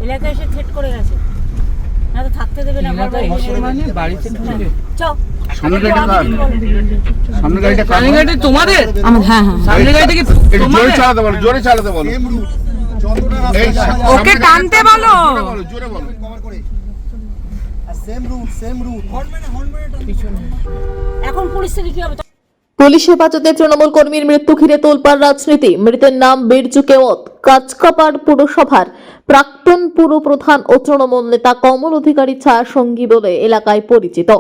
এলাকায় এসে থ্রেট করে গেছে, না তো থাকতে দেবে না। বাড়িতে চল সামনে গাড়িটা তোমাদের? হ্যাঁ হ্যাঁ, সামনে গাড়িটা কি জোরে চালাতে বলো, জোরে চালাতে বলো, ওকে টানতে বলো, জোরে বলো। এখন পরিস্থিতি কি হবে? পুলিশ হেফাজতে তৃণমূল কর্মীর মৃত্যু ঘিরে তোলপাড় রাজনীতি। মৃতের নাম বীরজু কেওত, কাঁচকাপাড় পুরসভার প্রাক্তন পুর প্রধান ও তৃণমূল নেতা কমল অধিকারী ছায়া সঙ্গী বলে এলাকায় পরিচিত।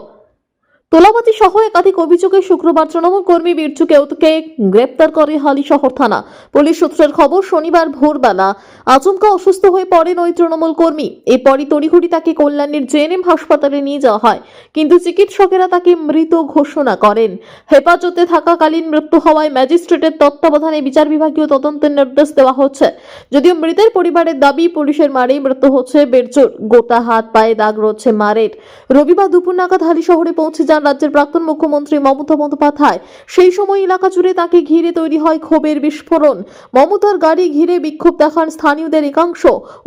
তোলাবাজি সহ একাধিক অভিযোগে শুক্রবার তৃণমূল কর্মী বীরজু কেওতকে গ্রেপ্তার করে হালিশহর থানা। পুলিশ সূত্রের খবর, শনিবার ভোরবেলা আচমকা অসুস্থ হয়ে পড়েন ওই তৃণমূল কর্মী। এরপরই তড়িঘড়ি তাকে কল্যাণীর জেএনএম হাসপাতালে নিয়ে যাওয়া হয়, কিন্তু চিকিৎসকেরা তাকে মৃত ঘোষণা করেন। হেফাজতে থাকাকালীন মৃত্যু হওয়ায় ম্যাজিস্ট্রেটের তত্ত্বাবধানে বিচার বিভাগীয় তদন্তের নির্দেশ দেওয়া হচ্ছে। যদিও মৃতের পরিবারের দাবি, পুলিশের মারেই মৃত্যু হচ্ছে বীরজুর। গোটা হাত পায়ে দাগ রয়েছে মারের। রবিবার দুপুর নাগাদ হালিশহরে পৌঁছে যান রাজ্যের প্রাক্তন মুখ্যমন্ত্রী মমতা বন্দ্যোপাধ্যায়। সেই সময় এলাকা জুড়ে তাকে ঘিরে তৈরি হয় ক্ষোভের বিস্ফোরণ। মমতার গাড়ি ঘিরে বিক্ষোভ দেখান স্থানীয়দের একাংশ।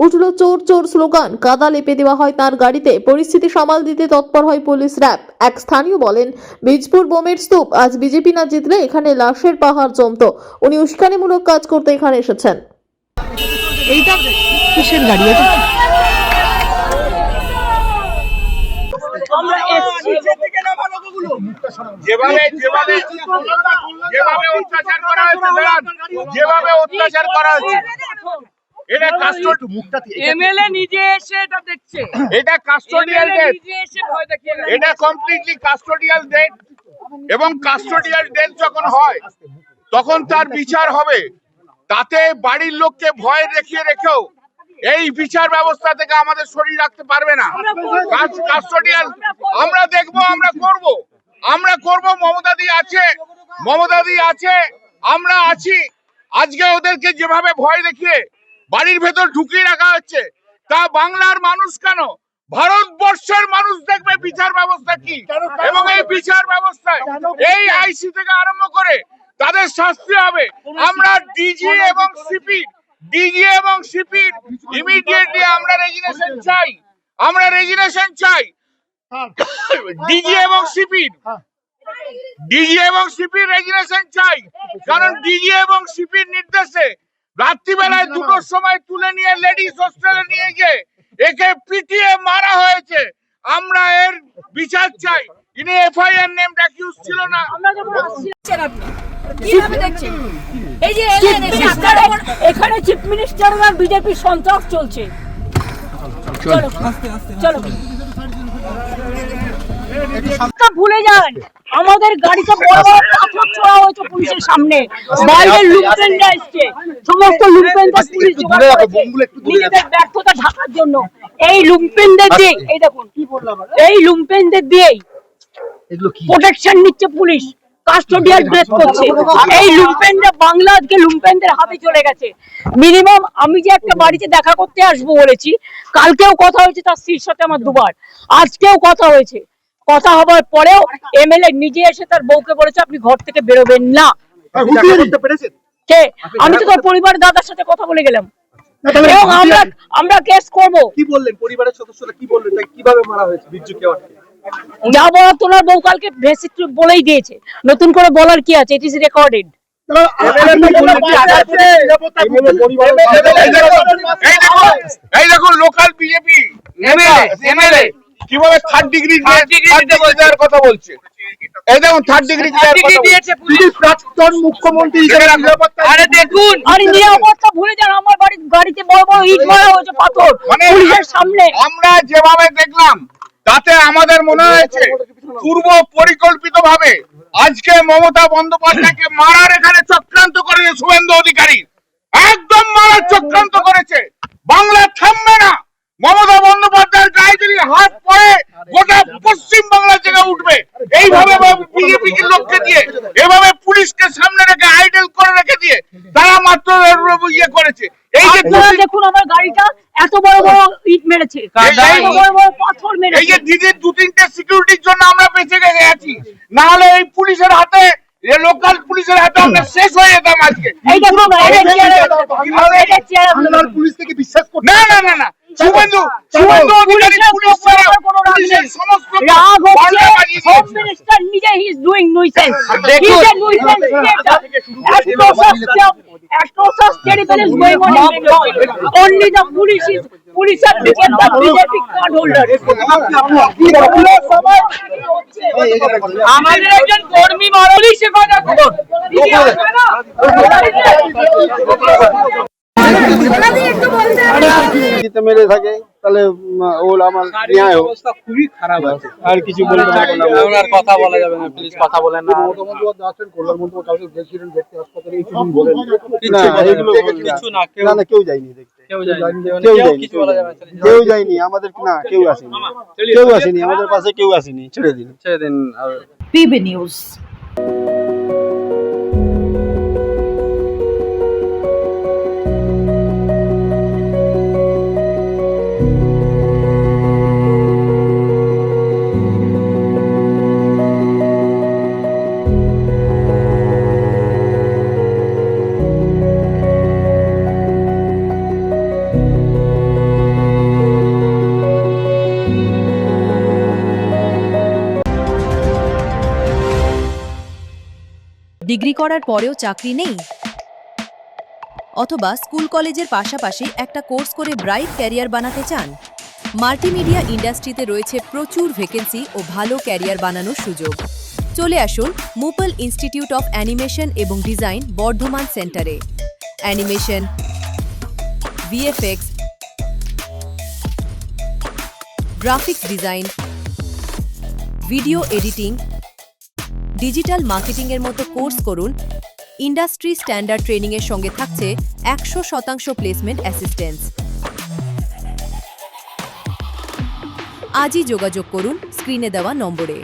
উঠল চোর চোর স্লোগান, কাদা লেপে দেওয়া হয় তার গাড়িতে। পরিস্থিতি সামাল দিতে তৎপর হয় পুলিশ র্যাব। এক স্থানীয় বলেন, বীজপুর বোমের স্তূপ, আজ বিজেপি না জিতলে এখানে লাশের পাহাড় জমত। উনি উস্কানিমূলক কাজ করতে এখানে এসেছেন। এইটা কিসের গাড়ি? এটা যেভাবে অত্যাচার করা হয়েছে, এটা এমএলএ নিজে এসে এটা দেখছে, এটা কাস্টোডিয়াল ডেথ, এটা কমপ্লিটলি কাস্টোডিয়াল ডেথ। এবং কাস্টোডিয়াল ডেথ যখন হয় তখন তার বিচার হবে। তাতে বাড়ির লোককে ভয় দেখিয়ে রেখেও এই বিচার ব্যবস্থা থেকে আমাদের শরীর রাখতে পারবে না। কাস্টোডিয়াল আমরা দেখবো, আমরা করব। মমতাদি আছে, আমরা আছি। আজকে ওদেরকে যেভাবে ভয় দেখিয়ে বাড়ির ভেতর ঢুকিয়ে রাখা হচ্ছে, তা বাংলার মানুষ কেন, ভারতবর্ষের মানুষ দেখবে বিচার ব্যবস্থা কি। এবং এই বিচার ব্যবস্থায় এই আইসি থেকে আরম্ভ করে তাদের শাস্তি হবে। আমরা ডিজি এবং সিপির ইমিডিয়েটলি আমরা রেজিগনেশন চাই। ডিজি এবং সিপির রেজিগনেশন চাই, কারণ ডিজি এবং সিপির নির্দেশে রাত্রিবেলায় 2টোর সময় তুলে নিয়ে লেডিস হোস্টেলে নিয়ে গিয়ে একে পিটিয়ে মারা হয়েছে। আমরা এর বিচার চাই। ইনি এফআইআর নেমড অ্যাকিউজ ছিল না। কিভাবে দেখছেন? এই যে এখানে চিফ মিনিস্টার আর বিজেপি সন্ত্রাস চলছে। চলো চলো, ভুলে যান আমাদের গাড়িতে বড় বড় পাথর ছোড়া হয়েছে পুলিশের সামনে। বাইরে লুম্পেনরা এসছে, সমস্ত লুম্পেনদের পুলিশ নিজেদের ব্যর্থতা ঢাকার জন্য। এই লুম্পেনদের দিয়ে, এই দেখুন এই লুম্পেনদের দিয়েই প্রোটেকশন নিচ্ছে পুলিশ, কাস্টোডিয়াল ডেথ করছে। এই লুম্পেনরা বাংলা আজকে লুম্পেনদের হাতে চলে গেছে। মিনিমাম আমি যে একটা বাড়িতে দেখা করতে আসবো বলেছি, কালকেও কথা হয়েছে তার স্ত্রীর সাথে আমার দুবার, আজকেও কথা হয়েছে। কথা হবার পরেও এমএলএ নিজে এসে তার বউকে বলেছে আপনি ঘর থেকে বেরোবেন না। আমি তো তোর পরিবারের দাদার সাথে কথা বলে গেলাম এবং আমরা কেস করবো। কি বললেন পরিবারের সদস্যরা, কি বললেন, কিভাবে মারা হয়েছে বীরজু কেওতকে? যা বলার তোনার বউ কালকে বেসিক বলেই দিয়েছে, নতুন করে বলার কি আছে? It is recorded. এই দেখুন লোকাল বিজেপি এমএলএ কিভাবে থার্ড ডিগ্রি দেওয়ার কথা বলছে। এই দেখুন থার্ড ডিগ্রি দিয়েছে পুলিশ প্রাক্তন মুখ্যমন্ত্রী হিসেবে। আরে দেখুন, আরে নিরাপত্তা ভুলে যান। আমার গাড়িতে বড় বড় ইট মারা হয়েছে, পাথর পুলিশের সামনে। আমরা যেভাবে দেখলাম তাতে আমাদের মনে হয়েছে পূর্ব পরিকল্পিত ভাবে আজকে মমতা বন্দ্যোপাধ্যায়কে মারার এখানে চক্রান্ত করেছে শুভেন্দু অধিকারী। একদম মারার চক্রান্ত করেছে। বাংলা থামবে না। মমতা বন্দ্যোপাধ্যায়ের গায়ে যদি হাত পড়ে গোটা পশ্চিম বাংলা জেগে উঠবে। এইভাবে বিজেপি কে লক্ষ্যে দিয়ে, এভাবে পুলিশকে সামনে রেখে আইডল করে রেখে দিয়ে তারা মাত্র ইয়ে করেছে। এই যে দেখুন আমার গাড়িটা এত বড় বড় ইট মেরেছে, বড় বড় পাথর মেরেছে। এই যে দিদির 2-3টে সিকিউরিটির জন্য আমরা বেঁচে গেছি, না হলে এই পুলিশের হাতে লোকাল পুলিশের হাতে আমরা শেষ হয়ে যেতাম আজকে। এই দেখো এটা চেয়ার পুলিশ থেকে বিশ্বাস করতে না না না না, শুভেন্দু অধিকারী পুলিশ ছাড়া পুলিশের সমস্ত রাগ বলটা হচ্ছে বাজিয়ে হোম দিয়েছে। মিনিস্টার নিজে হি ইজ ডুইং নুইসেন্স দেখুন। He is a nuisance atrocious terrible is going on in Bengal. Only the police have become the BJP card holders. আমাদের একজন কর্মী মারলি হেফাজত করুন। জিতে মেরে থাকে তাহলে ওর আমার ন্যায় হোক। অবস্থা খুবই খারাপ আছে। আর কিছু বলতে পারবো না। ওনার কথা বলা যাবে না, প্লিজ কথা বলেন না। না, এগুলো কিছু না, কেউ না কেউ যায়নি দেখতে। কেউ যায়নি, কেউ যায়নি, কিছু বলা যাবে না। কেউ যায়নি আমাদের, না কেউ আসেনি, কেউ আসেনি আমাদের পাশে, কেউ আসেনি, ছেড়ে দিন। ছেড়ে দিন। PB News। ডিগ্রি করার পরেও চাকরি নেই, অথবা স্কুল কলেজের পাশাপাশি একটা কোর্স করে ব্রাইট ক্যারিয়ার বানাতে চান? মাল্টিমিডিয়া ইন্ডাস্ট্রিতে রয়েছে প্রচুর ভ্যাকেন্সি ও ভালো ক্যারিয়ার বানানোর সুযোগ। চলে আসুন মুপল ইনস্টিটিউট অফ অ্যানিমেশন এবং ডিজাইন বর্ধমান সেন্টারে। Animation, VFX, graphics design, video editing, digital marketing এর মতো কোর্স করুন। ইন্ডাস্ট্রি স্ট্যান্ডার্ড ট্রেনিং এর সঙ্গে থাকছে 100% প্লেসমেন্ট অ্যাসিস্ট্যান্স। আজই যোগাযোগ করুন স্ক্রিনে দেওয়া নম্বরে।